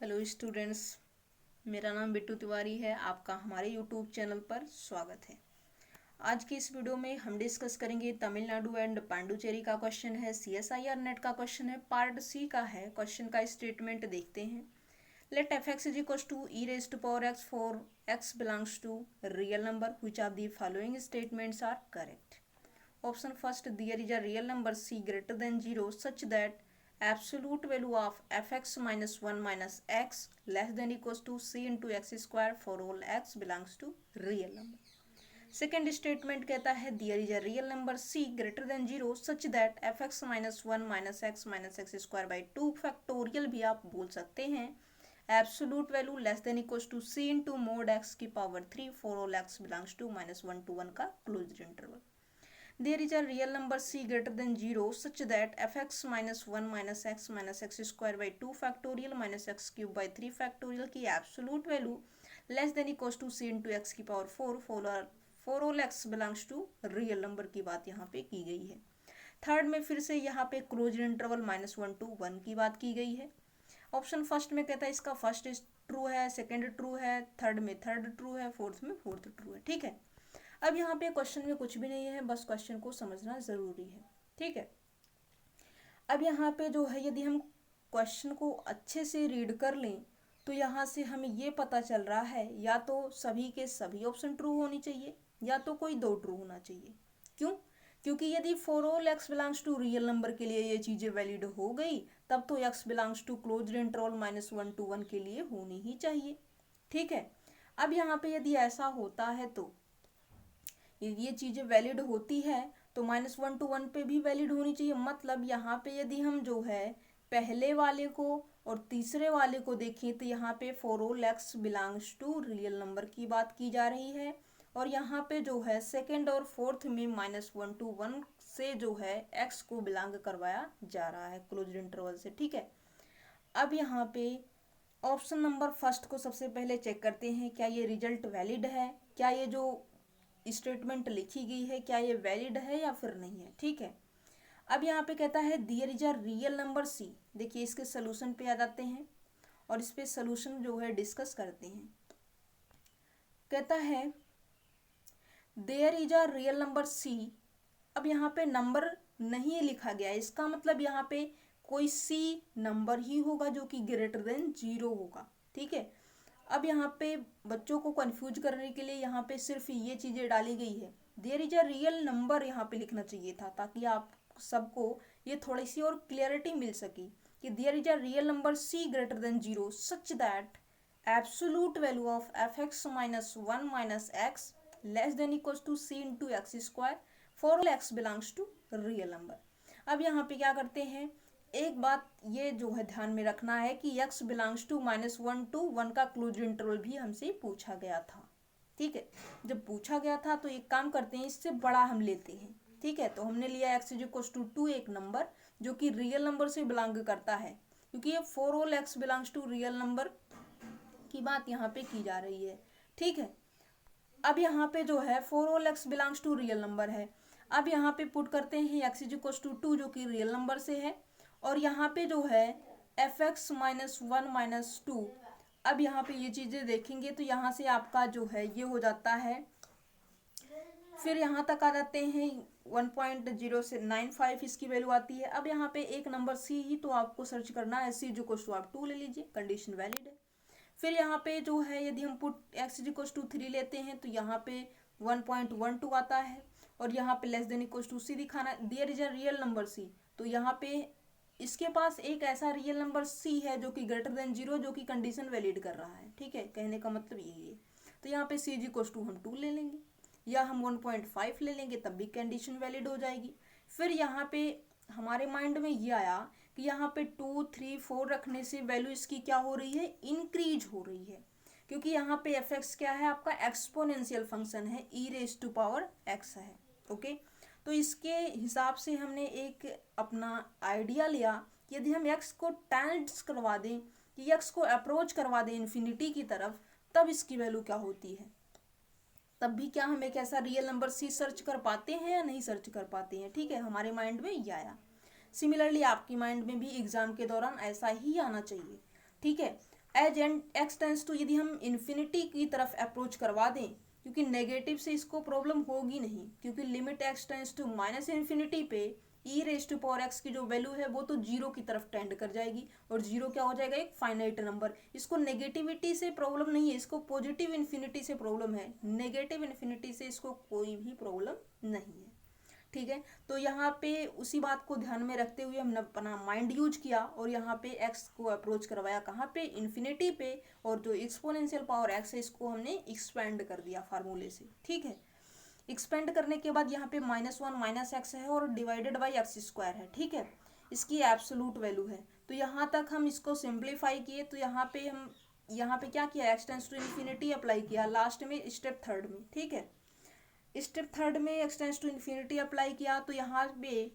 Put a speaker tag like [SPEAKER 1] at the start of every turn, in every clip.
[SPEAKER 1] Hello students, मेरा नाम बिट्टू तिवारी है। आपका हमारे यूट्यूब चैनल पर स्वागत है। आज की इस वीडियो में हम डिस्कस करेंगे तमिलनाडु एंड पांडुचेरी का क्वेश्चन है। CSIR नेट का क्वेश्चन है, पार्ट सी का है। क्वेश्चन का स्टेटमेंट देखते हैं। Let f x is equal to e raise to power x for x belongs to real number which of the following statements are correct. Option first, there is a real number c greater than 0 such that absolute value of fx minus 1 minus x less than equals to c into x square for all x belongs to real number. Second statement कहता है there is a real number c greater than 0 such that fx minus 1 minus x square by 2 factorial भी आप बोल सकते हैं। Absolute value less than equals to c into mod x की power 3 for all x belongs to -1 to 1 का closed interval. There is a real number c greater than 0 such that fx minus 1 minus x square by 2 factorial minus x cube by 3 factorial की absolute value less than equals to c into x की power 4 for all x belongs to real number की बात यहाँ पे की गई है। Third में फिर से यहाँ पे क्लोज्ड इंटरवल -1 to 1 की बात की गई है। ऑप्शन फर्स्ट में कहता है इसका फर्स्ट ट्रू है, सेकेंड ट्रू है, थर्ड में थर्ड ट्रू है, फोर्थ में फोर्थ ट्रू है। ठीक है, अब यहाँ पे क्वेश्चन में कुछ भी नहीं है, बस क्वेश्चन को समझना ज़रूरी है। ठीक है, अब यहाँ पे जो है यदि हम क्वेश्चन को अच्छे से रीड कर लें तो यहाँ से हमें ये पता चल रहा है या तो सभी के सभी ऑप्शन ट्रू होनी चाहिए या तो कोई दो ट्रू होना चाहिए। क्यों? क्योंकि यदि for all x belongs to real number के लिए ये चीज़ें वैलिड हो गई तब तो x belongs to closed interval -1 to 1 के लिए होनी ही चाहिए। ठीक है, अब यहाँ पे यदि ऐसा होता है तो ये चीज़ें वैलिड होती है तो -1 to 1 पे भी वैलिड होनी चाहिए। मतलब यहाँ पे यदि हम जो है पहले वाले को और तीसरे वाले को देखें तो यहाँ पे for all x belongs to real number की बात की जा रही है और यहाँ पे जो है सेकंड और फोर्थ में -1 to 1 से जो है एक्स को बिलोंग करवाया जा रहा है क्लोज्ड इंटरवल से। ठीक है, अब यहाँ पे ऑप्शन नंबर फर्स्ट को सबसे पहले चेक करते हैं, क्या ये रिजल्ट वैलिड है, क्या ये जो स्टेटमेंट लिखी गई है क्या ये वैलिड है या फिर नहीं है। ठीक है, अब यहाँ पे कहता है there is a real number c. देखिए इसके सोल्यूशन पे आ जाते हैं और इस पे सोल्यूशन जो है डिस्कस करते हैं। कहता है there is a real number c. अब यहाँ पे नंबर नहीं लिखा गया, इसका मतलब यहाँ पे कोई सी नंबर ही होगा जो कि ग्रेटर देन 0 होगा। ठीक है, अब यहाँ पे बच्चों को कंफ्यूज करने के लिए यहाँ पे सिर्फ ये चीज़ें डाली गई है। There is a real number यहाँ पे लिखना चाहिए था ताकि आप सबको ये थोड़ी सी और क्लियरिटी मिल सके कि there is a real number c greater than 0 such that absolute value of f x minus 1 minus x less than equals to c into x square for all x belongs to real number. अब यहाँ पे क्या करते हैं, एक बात ये जो है ध्यान में रखना है कि x बिलोंग्स टू -1 to 1 का क्लोज इंटरवल भी हमसे पूछा गया था। ठीक है, जब पूछा गया था तो एक काम करते हैं, इससे बड़ा हम लेते हैं। ठीक है, तो हमने लिया x इज इक्वल टू 2 एक नंबर जो कि रियल नंबर से बिलोंग करता है क्योंकि ये for all x belongs to real number की बात यहाँ पे की जा रही है। ठीक है, अब यहाँ पे जो है for all x belongs to real number है। अब यहाँ पे पुट करते हैं एक्स इज इक्वल टू 2 जो कि रियल नंबर से है और यहाँ पे जो है एफ एक्स -1 -2। अब यहाँ पे ये चीज़ें देखेंगे तो यहाँ से आपका जो है ये हो जाता है, फिर यहाँ तक आ जाते हैं 1.0 से 95 इसकी वैल्यू आती है। अब यहाँ पे एक नंबर सी ही तो आपको सर्च करना है, सी जो टू आप 2 ले लीजिए, कंडीशन वैलिड है। फिर यहाँ पे जो है यदि हम put x is equal to 3 लेते हैं तो यहाँ पे 1.12 आता है और यहाँ पे less than equal to c दिखाना, there is a real number c. तो यहाँ पे इसके पास एक ऐसा रियल नंबर सी है जो कि ग्रेटर देन 0 जो कि कंडीशन वैलिड कर रहा है। ठीक है, कहने का मतलब यही है। तो यहाँ पे सी इज इक्वल टू हम 2 ले लेंगे या हम 1.5 ले लेंगे तब भी कंडीशन वैलिड हो जाएगी। फिर यहाँ पे हमारे माइंड में ये आया कि यहाँ पे 2 3 4 रखने से वैल्यू इसकी क्या हो रही है, इंक्रीज हो रही है क्योंकि यहाँ पे एफ एक्स क्या है आपका एक्सपोनेंशियल फंक्शन है, ई रेज टू पावर एक्स है। ओके, तो इसके हिसाब से हमने एक अपना आइडिया लिया कि यदि हम एक्स को टेंड्स करवा दें कि एक्स को अप्रोच करवा दें इन्फिनिटी की तरफ तब इसकी वैल्यू क्या होती है, तब भी क्या हम एक ऐसा रियल नंबर सी सर्च कर पाते हैं या नहीं सर्च कर पाते हैं। ठीक है, हमारे माइंड में ये आया। सिमिलरली आपकी माइंड में भी एग्जाम के दौरान ऐसा ही आना चाहिए। ठीक है, as and x tends to, यदि हम इन्फिनिटी की तरफ अप्रोच करवा दें, क्योंकि नेगेटिव से इसको प्रॉब्लम होगी नहीं, क्योंकि limit x tends to minus infinity पे e raise to power x की जो वैल्यू है वो तो जीरो की तरफ टेंड कर जाएगी, और जीरो क्या हो जाएगा, एक फाइनाइट नंबर। इसको नेगेटिविटी से प्रॉब्लम नहीं है, इसको पॉजिटिव इन्फिनिटी से प्रॉब्लम है, नेगेटिव इन्फिनिटी से इसको कोई भी प्रॉब्लम नहीं है। ठीक है, तो यहाँ पे उसी बात को ध्यान में रखते हुए हमने अपना माइंड यूज किया और यहाँ पे x को अप्रोच करवाया कहाँ पे, इन्फिनिटी पे, और जो एक्सपोनेंशियल पावर x है इसको हमने एक्सपेंड कर दिया फार्मूले से। ठीक है, एक्सपेंड करने के बाद यहाँ पे -1 माइनस एक्स है और डिवाइडेड बाई एक्स स्क्वायर है। ठीक है, इसकी एब्सोलूट वैल्यू है। तो यहाँ तक हम इसको सिंप्लीफाई किए, तो यहाँ पे क्या किया, x tends to infinity apply किया लास्ट में, स्टेप थर्ड में। ठीक है, स्टेप थर्ड में x tends to infinity apply किया, तो यहाँ पे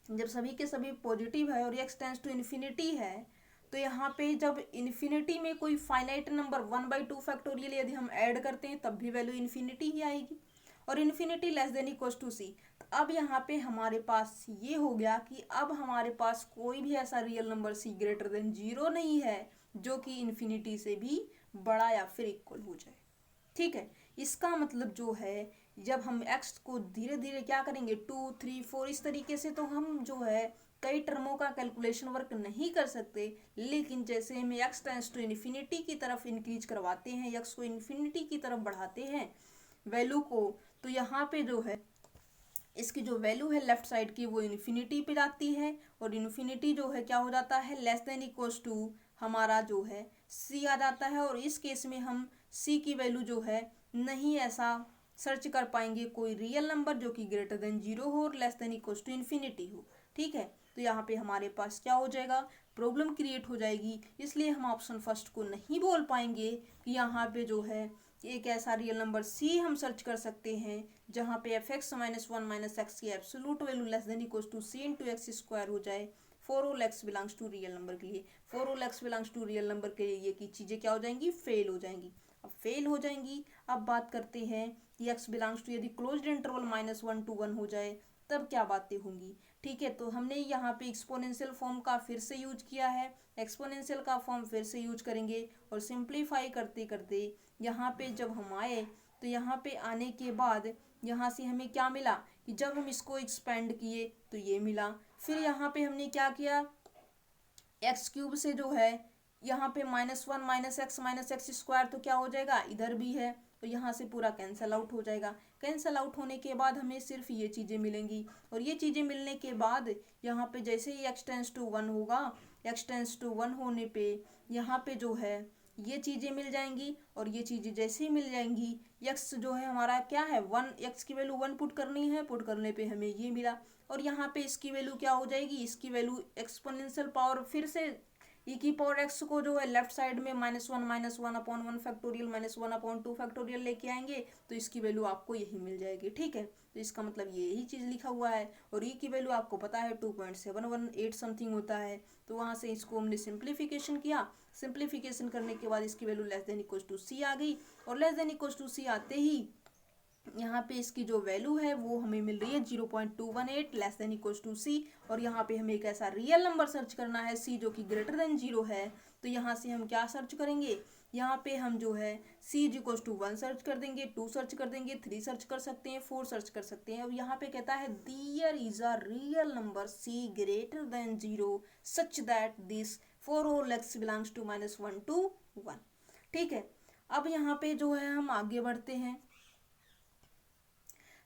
[SPEAKER 1] जब सभी के सभी पॉजिटिव है और एक्स टेंस टू इन्फिनिटी है, तो यहाँ पे जब इन्फिनिटी में कोई फाइनाइट नंबर 1/2 फैक्टोरियल यदि हम ऐड करते हैं तब भी वैल्यू इन्फिनिटी ही आएगी, और infinity less than equals to C. अब यहाँ पे हमारे पास ये हो गया कि अब हमारे पास कोई भी ऐसा real number c greater than zero नहीं है जो कि इन्फिनिटी से भी बड़ा या फिर इक्वल हो जाए। ठीक है, इसका मतलब जो है जब हम x को धीरे धीरे क्या करेंगे 2 3 4 इस तरीके से, तो हम जो है कई टर्मों का कैलकुलेशन वर्क नहीं कर सकते, लेकिन जैसे हम x टेंस टू इन्फिनिटी की तरफ इंक्रीज करवाते हैं, x को इन्फिनिटी की तरफ बढ़ाते हैं वैल्यू को, तो यहाँ पे जो है इसकी जो वैल्यू है लेफ्ट साइड की वो इन्फिनिटी पे जाती है, और इन्फिनिटी जो है क्या हो जाता है, लेस देन इक्वल्स टू हमारा जो है c आ जाता है, और इस केस में हम c की वैल्यू जो है नहीं ऐसा सर्च कर पाएंगे कोई रियल नंबर जो कि ग्रेटर देन जीरो हो और less than equals to infinity हो। ठीक है, तो यहाँ पे हमारे पास क्या हो जाएगा, प्रॉब्लम क्रिएट हो जाएगी, इसलिए हम ऑप्शन फर्स्ट को नहीं बोल पाएंगे कि यहाँ पे जो है एक ऐसा रियल नंबर c हम सर्च कर सकते हैं जहाँ पे f(x - 1 - x) की absolute value less than equals to c into x square हो जाए for all x belongs to real number के लिए। For all x belongs to real number के लिए ये की चीज़ें क्या हो जाएंगी, फेल हो जाएंगी। अब फेल हो जाएंगी, अब बात करते हैं कि x बिलोंग्स टू यदि क्लोज्ड इंटरवल -1 to 1 हो जाए तब क्या बातें होंगी। ठीक है, तो हमने यहाँ पे एक्सपोनेंशियल फॉर्म का फिर से यूज किया है, एक्सपोनेंशियल का फॉर्म फिर से यूज करेंगे, और सिंप्लीफाई करते करते यहाँ पे जब हम आए तो यहाँ पे आने के बाद यहाँ से हमें क्या मिला कि जब हम इसको एक्सपेंड किए तो ये मिला। फिर यहाँ पे हमने क्या किया, एक्स क्यूब से जो है यहाँ पे -1 - x स्क्वायर तो क्या हो जाएगा, इधर भी है तो यहाँ से पूरा कैंसल आउट हो जाएगा। कैंसल आउट होने के बाद हमें सिर्फ ये चीज़ें मिलेंगी, और ये चीज़ें मिलने के बाद यहाँ पे जैसे ही x टेंस टू 1 होगा, x टेंस टू 1 होने पे यहाँ पे जो है ये चीज़ें मिल जाएंगी, और ये चीज़ें जैसे ही मिल जाएंगी x जो है हमारा क्या है 1, x की वैल्यू 1 पुट करनी है, पुट करने पे हमें ये मिला, और यहाँ पे इसकी वैल्यू क्या हो जाएगी, इसकी वैल्यू एक्सपोनेंशियल पावर फिर से e की पावर x को जो है लेफ्ट साइड में -1 अपॉन 1 फैक्टोरियल -1/2 फैक्टोरियल लेके आएंगे तो इसकी वैल्यू आपको यही मिल जाएगी। ठीक है, तो इसका मतलब ये यही चीज़ लिखा हुआ है, और e की वैल्यू आपको पता है 2.718 समथिंग होता है, तो वहाँ से इसको हमने सिंप्लीफिकेशन किया। सिंप्लीफिकेशन करने के बाद इसकी value less than equals to c आ गई, और less than equals to c आते ही यहाँ पे इसकी जो वैल्यू है वो हमें मिल रही है 0.218 लेस देन इक्वल्स टू सी, और यहाँ पे हमें एक ऐसा रियल नंबर सर्च करना है c जो कि ग्रेटर देन जीरो है, तो यहाँ से हम क्या सर्च करेंगे, यहाँ पे हम जो है c इक्वल्स टू 1 सर्च कर देंगे, 2 सर्च कर देंगे, 3 सर्च कर सकते हैं, 4 सर्च कर सकते हैं। अब यहाँ पे कहता है there is a real number c greater than zero such that this for all x belongs to -1 to 1। ठीक है, अब यहाँ पे जो है हम आगे बढ़ते हैं,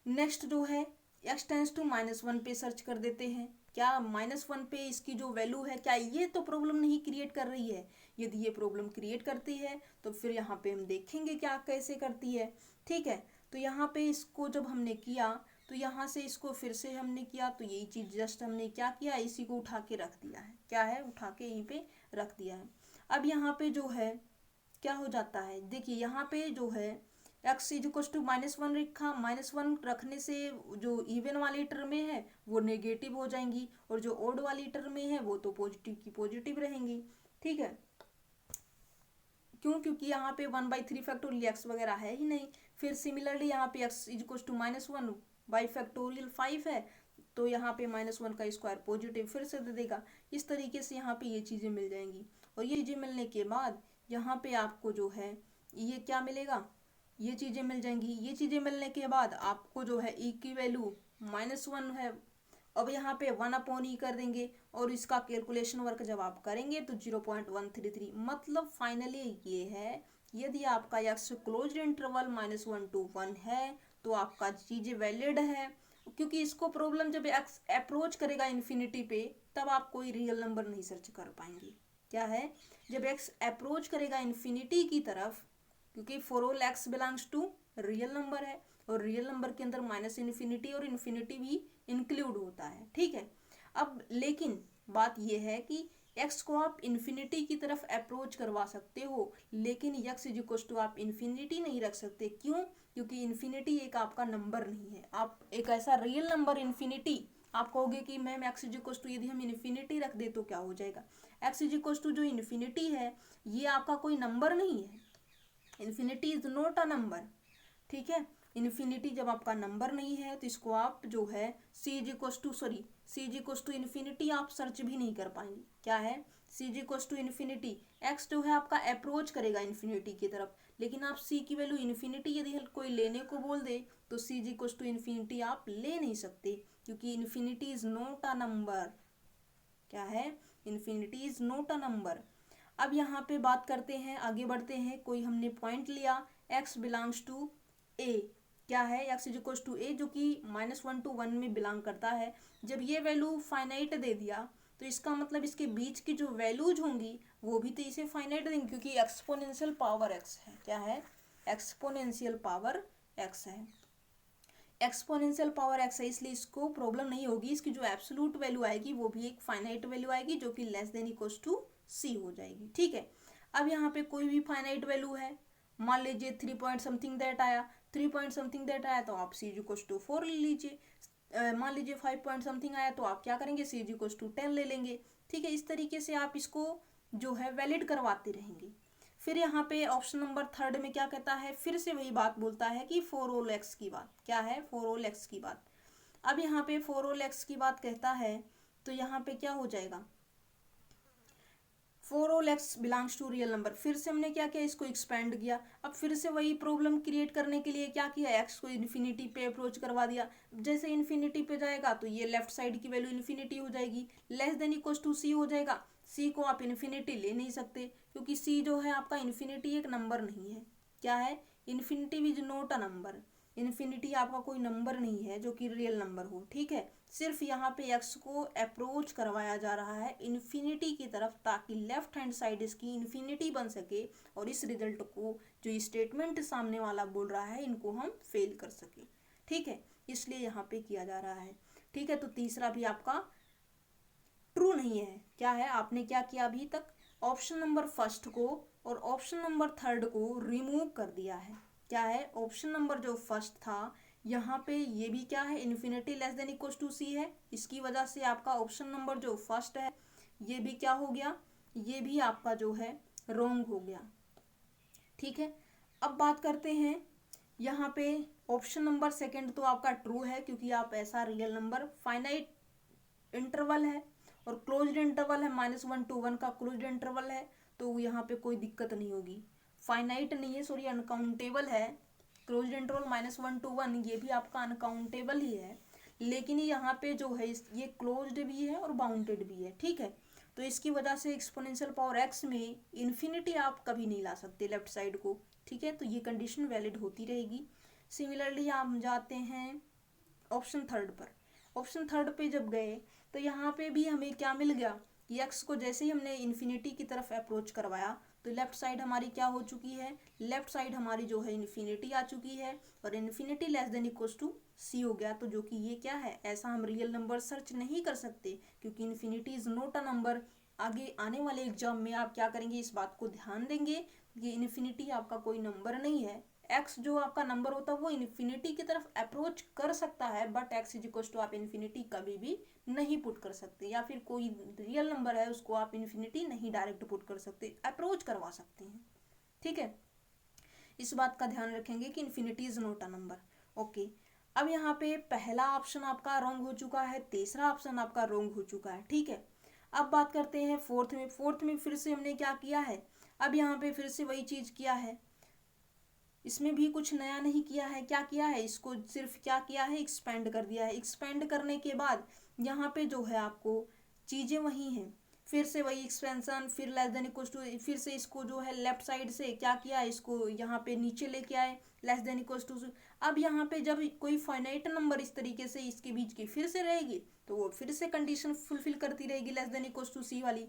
[SPEAKER 1] नेक्स्ट जो है x टेंस टू -1 पे सर्च कर देते हैं। क्या -1 पे इसकी जो वैल्यू है क्या ये तो प्रॉब्लम नहीं क्रिएट कर रही है, यदि ये प्रॉब्लम क्रिएट करती है तो फिर यहाँ पे हम देखेंगे क्या कैसे करती है। ठीक है, तो यहाँ पे इसको जब हमने किया तो यहाँ से इसको फिर से हमने किया, तो यही चीज़ जस्ट हमने क्या किया, इसी को उठा के रख दिया है, क्या है उठा के यहीं पे रख दिया है। अब यहाँ पे जो है क्या हो जाता है, देखिए यहाँ पे जो है x इक्वल्स टू -1 रखा, -1 रखने से जो इवन वाली टर्में है वो नेगेटिव हो जाएंगी, और जो ओड वाली टर्में है वो तो पॉजिटिव की पॉजिटिव रहेंगी। ठीक है, क्यों, क्योंकि यहाँ पे 1/3 फैक्टोरियल x वगैरह है ही नहीं। फिर सिमिलरली यहाँ पे x equals to -1 by factorial 5 है, तो यहाँ पे -1 का स्क्वायर पॉजिटिव फिर से दे देगा। इस तरीके से यहाँ पे ये चीज़ें मिल जाएंगी और ये चीज़ें मिलने के बाद यहाँ पे आपको जो है ये क्या मिलेगा, ये चीज़ें मिल जाएंगी। ये चीज़ें मिलने के बाद आपको जो है ई की वैल्यू -1 है। अब यहाँ पे 1/e कर देंगे और इसका कैलकुलेशन वर्क जब आप करेंगे तो 0.133, मतलब फाइनली ये है यदि आपका एक्स क्लोज इंटरवल -1 to 1 है तो आपका चीज़ें वैलिड है, क्योंकि इसको प्रॉब्लम जब एक्स अप्रोच करेगा इन्फिनिटी पे तब आप कोई रियल नंबर नहीं सर्च कर पाएंगे। क्या है, जब एक्स अप्रोच करेगा इन्फिनिटी की तरफ, क्योंकि for all x belongs to real number है और रियल नंबर के अंदर -इन्फिनिटी और इन्फिनिटी भी इंक्लूड होता है। ठीक है, अब लेकिन बात यह है कि एक्स को आप इन्फिनिटी की तरफ अप्रोच करवा सकते हो, लेकिन एक्स इज इक्वल टू आप इन्फिनिटी नहीं रख सकते। क्यों? क्योंकि इन्फिनिटी एक आपका नंबर नहीं है। आप एक ऐसा रियल नंबर इन्फिनिटी, आप कहोगे कि ma'am x is equal to यदि हम इन्फिनिटी रख दे तो क्या हो जाएगा। एक्स इज इक्वल टू जो इन्फिनिटी है ये आपका कोई नंबर नहीं है। Infinity is not a number. ठीक है, इन्फिनिटी जब आपका नंबर नहीं है तो इसको आप जो है C is equal to infinity आप सर्च भी नहीं कर पाएंगे। क्या है, C is equal to infinity, X जो है आपका अप्रोच करेगा इन्फिनिटी की तरफ, लेकिन आप सी की वैल्यू इन्फिनिटी यदि कोई लेने को बोल दे तो सी इज इक्वल टू इन्फिनिटी आप ले नहीं सकते, क्योंकि infinity is not a number. क्या है, infinity is not a number. अब यहाँ पे बात करते हैं, आगे बढ़ते हैं। कोई हमने पॉइंट लिया x बिलोंग्स टू a, क्या है, x is equal to a जो कि -1 to 1 में बिलोंग करता है। जब ये वैल्यू फाइनाइट दे दिया तो इसका मतलब इसके बीच की जो वैल्यूज होंगी वो भी तो इसे फाइनाइट देंगे, क्योंकि एक्सपोनेंशियल पावर x है। क्या है, एक्सपोनेंशियल पावर x है। एक्सपोनेंशियल पावर x है, इसलिए इसको प्रॉब्लम नहीं होगी। इसकी जो एब्सोल्यूट वैल्यू आएगी वो भी एक फाइनाइट वैल्यू आएगी जो कि less than equal to c हो जाएगी। ठीक है, अब यहाँ पे कोई भी फाइनाइट वैल्यू है, मान लीजिए 3 पॉइंट समथिंग दैट आया, 3 पॉइंट समथिंग दैट आया तो आप c इक्वल टू 4 ले लीजिए। मान लीजिए 5 पॉइंट समथिंग आया तो आप क्या करेंगे, c इक्वल टू 10 ले लेंगे। ठीक है, इस तरीके से आप इसको जो है वैलिड करवाते रहेंगे। फिर यहाँ पे ऑप्शन नंबर 3 में क्या कहता है, फिर से वही बात बोलता है कि फॉर ऑल एक्स की बात। क्या है, फॉर ऑल एक्स की बात। अब यहाँ पे फॉर ऑल एक्स की बात कहता है तो यहाँ पे क्या हो जाएगा, for all x belongs to real number. फिर से हमने क्या किया, इसको एक्सपेंड किया। अब फिर से वही प्रॉब्लम क्रिएट करने के लिए क्या किया, एक्स को इन्फिनिटी पे अप्रोच करवा दिया। जैसे इन्फिनिटी पे जाएगा तो ये लेफ्ट साइड की वैल्यू इन्फिनिटी हो जाएगी, less than equal to C हो जाएगा। सी को आप इन्फिनिटी ले नहीं सकते, क्योंकि सी जो है आपका इन्फिनिटी एक नंबर नहीं है। क्या है, infinity is not a number. Infinity आपका कोई नंबर नहीं है जो कि रियल नंबर हो। ठीक है, सिर्फ यहाँ पे एक्स को अप्रोच करवाया जा रहा है इन्फिनिटी की तरफ, ताकि लेफ्ट हैंड साइड इसकी इन्फिनिटी बन सके और इस रिजल्ट को जो स्टेटमेंट सामने वाला बोल रहा है इनको हम फेल कर सके। ठीक है, इसलिए यहाँ पे किया जा रहा है। ठीक है, तो तीसरा भी आपका ट्रू नहीं है। क्या है, आपने क्या किया अभी तक, ऑप्शन नंबर फर्स्ट को और ऑप्शन नंबर 3 को रिमूव कर दिया है। क्या है, ऑप्शन नंबर जो फर्स्ट था यहाँ पे ये भी क्या है, infinity less than equal to C है, इसकी वजह से आपका ऑप्शन नंबर जो फर्स्ट है ये भी क्या हो गया, ये भी आपका जो है रॉन्ग हो गया। ठीक है, अब बात करते हैं यहाँ पे ऑप्शन नंबर सेकंड तो आपका ट्रू है, क्योंकि आप ऐसा रियल नंबर फाइनाइट इंटरवल है और क्लोज्ड इंटरवल है, -1 to 1 का क्लोज्ड इंटरवल है, तो यहाँ पे कोई दिक्कत नहीं होगी। फाइनाइट नहीं है, सॉरी अनकाउंटेबल है। क्लोज्ड इंटरवल -1 to 1 ये भी आपका अनकाउंटेबल ही है, लेकिन यहाँ पे जो है ये क्लोज्ड भी है और बाउंडेड भी है। ठीक है, तो इसकी वजह से एक्सपोनेंशियल पावर एक्स में इन्फिनिटी आप कभी नहीं ला सकते लेफ्ट साइड को। ठीक है, तो ये कंडीशन वैलिड होती रहेगी। सिमिलरली हम जाते हैं ऑप्शन 3 पर। ऑप्शन 3 पे जब गए तो यहाँ पे भी हमें क्या मिल गया, एक्स को जैसे ही हमने इन्फिनिटी की तरफ अप्रोच करवाया तो लेफ्ट साइड हमारी क्या हो चुकी है, लेफ्ट साइड हमारी जो है इन्फिनिटी आ चुकी है और infinity less than equal to C हो गया। तो जो कि ये क्या है, ऐसा हम रियल नंबर सर्च नहीं कर सकते, क्योंकि infinity is not a number. आगे आने वाले एग्जाम में आप क्या करेंगे, इस बात को ध्यान देंगे कि इन्फिनिटी आपका कोई नंबर नहीं है। एक्स जो आपका नंबर होता है वो इन्फिनिटी की तरफ अप्रोच कर सकता है, but x is equal to आप इन्फिनिटी कभी भी नहीं पुट कर सकते, या फिर कोई रियल नंबर है उसको आप इन्फिनिटी नहीं डायरेक्ट पुट कर सकते, अप्रोच करवा सकते हैं। ठीक है, इस बात का ध्यान रखेंगे कि infinity is not a number. Okay, अब यहाँ पे पहला ऑप्शन आपका रॉन्ग हो चुका है, तीसरा ऑप्शन आपका रॉन्ग हो चुका है, ठीक है। अब बात करते हैं फोर्थ में। फोर्थ में फिर से हमने क्या किया है, अब यहाँ पे फिर से वही चीज़ किया है, इसमें भी कुछ नया नहीं किया है। क्या किया है, इसको सिर्फ क्या किया है, एक्सपेंड कर दिया है। एक्सपेंड करने के बाद यहाँ पे जो है आपको चीज़ें वही हैं, फिर से वही एक्सपेंशन, फिर लेस देन इक्वल टू, फिर से इसको जो है लेफ्ट साइड से क्या किया है, इसको यहाँ पे नीचे लेके आए, लेस देन इक्वल टू। अब यहाँ पे जब कोई फाइनाइट नंबर इस तरीके से इसके बीच की फिर से रहेगी तो वो फिर से कंडीशन फुलफिल करती रहेगी, लेस देन इक्वल टू सी वाली।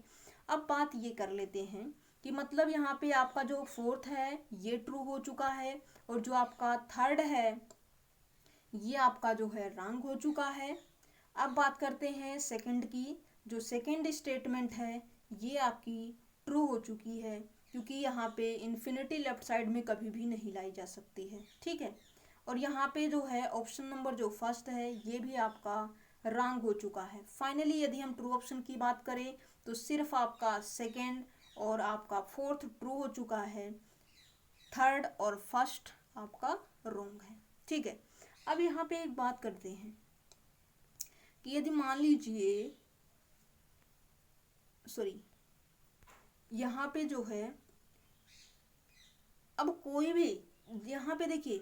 [SPEAKER 1] अब बात ये कर लेते हैं कि मतलब यहाँ पे आपका जो फोर्थ है ये ट्रू हो चुका है, और जो आपका थर्ड है ये आपका जो है रॉन्ग हो चुका है। अब बात करते हैं सेकंड की। जो सेकंड स्टेटमेंट है ये आपकी ट्रू हो चुकी है, क्योंकि यहाँ पे इन्फिनिटी लेफ्ट साइड में कभी भी नहीं लाई जा सकती है, ठीक है। और यहाँ पे जो है ऑप्शन नंबर जो फर्स्ट है ये भी आपका रॉन्ग हो चुका है। फाइनली यदि हम ट्रू ऑप्शन की बात करें तो सिर्फ आपका सेकंड और आपका फोर्थ ट्रू हो चुका है, थर्ड और फर्स्ट आपका रॉन्ग है, ठीक है। अब यहाँ पे एक बात करते हैं कि यदि मान लीजिए, सॉरी, यहाँ पे जो है अब कोई भी, यहाँ पे देखिए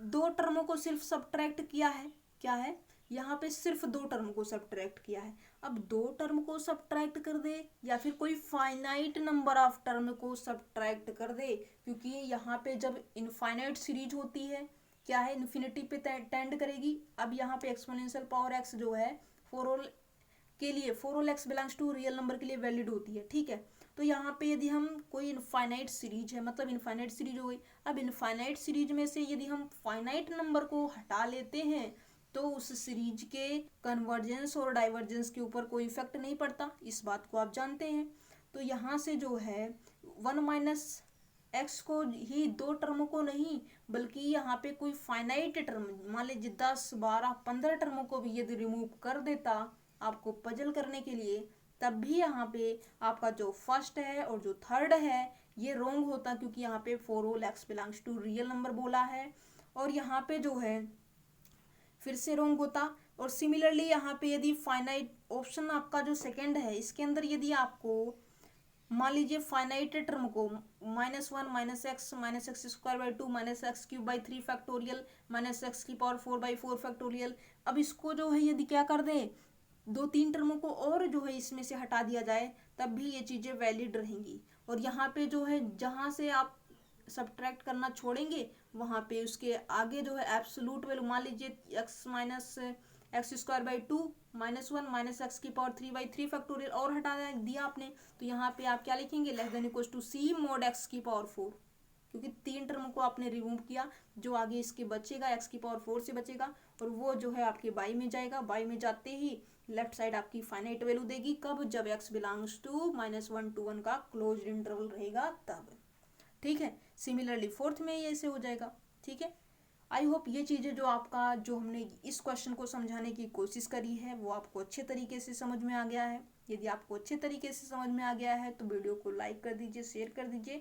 [SPEAKER 1] दो टर्मों को सिर्फ सब्ट्रैक्ट किया है, क्या है, यहाँ पे सिर्फ दो टर्म को सब्ट्रैक्ट किया है। अब दो टर्म को सब्ट्रैक्ट कर दे या फिर कोई फाइनाइट नंबर ऑफ टर्म को सब्ट्रैक्ट कर दे, क्योंकि यहाँ पे जब इनफाइनाइट सीरीज होती है क्या है, इन्फिनिटी पे टेंड करेगी। अब यहाँ पे एक्सपोनेंशियल पावर एक्स जो है फोर ऑल के लिए, for all x belongs to real number के लिए वैलिड होती है, ठीक है। तो यहाँ पे यदि हम कोई इनफाइनाइट सीरीज है, मतलब इनफाइनाइट सीरीज हो गई। अब इनफाइनाइट सीरीज में से यदि हम फाइनाइट नंबर को हटा लेते हैं तो उस सीरीज के कन्वर्जेंस और डाइवर्जेंस के ऊपर कोई इफेक्ट नहीं पड़ता, इस बात को आप जानते हैं। तो यहाँ से जो है वन माइनस एक्स को ही, दो टर्मों को नहीं, बल्कि यहाँ पे कोई फाइनाइट टर्म, मान लीजिए 10 12 15 टर्मों को भी यदि रिमूव कर देता आपको पजल करने के लिए, तब भी यहाँ पे आपका जो फर्स्ट है और जो थर्ड है ये रॉन्ग होता, क्योंकि यहाँ पे for all x belongs to real number बोला है, और यहाँ पे जो है फिर से रॉन्ग होता। और सिमिलरली यहाँ पे यदि फाइनाइट ऑप्शन आपका जो सेकंड है इसके अंदर यदि आपको मान लीजिए फाइनाइट टर्म को -1 minus x square by 2 minus x cube by 3 factorial minus x की पावर 4/4 फैक्टोरियल, अब इसको जो है यदि क्या कर दें, दो तीन टर्मों को और जो है इसमें से हटा दिया जाए तब भी ये चीज़ें वैलिड रहेंगी। और यहाँ पे जो है जहाँ से आप सब्ट्रैक्ट करना छोड़ेंगे वहाँ पे उसके आगे जो है एब्सोलूट वैल्यू, मान लीजिए x minus x square by 2 -1 minus x की पावर 3/3 फैक्टोरियल और हटा दिया आपने, तो यहाँ पे आप क्या लिखेंगे, less than equal to c mod x की पावर 4, क्योंकि तीन टर्म को आपने रिमूव किया, जो आगे इसके बचेगा एक्स की पावर 4 से बचेगा, और वो जो है आपके बाई में जाएगा। बाई में जाते ही लेफ्ट साइड आपकी फाइनाइट वैल्यू देगी, कब, जब एक्स बिलोंग्स टू -1 to 1 का क्लोज इंटरवल रहेगा तब, ठीक है। सिमिलरली फोर्थ में ये ऐसे हो जाएगा, ठीक है। आई होप ये चीज़ें जो आपका, जो हमने इस क्वेश्चन को समझाने की कोशिश करी है वो आपको अच्छे तरीके से समझ में आ गया है। यदि आपको अच्छे तरीके से समझ में आ गया है तो वीडियो को लाइक कर दीजिए, शेयर कर दीजिए।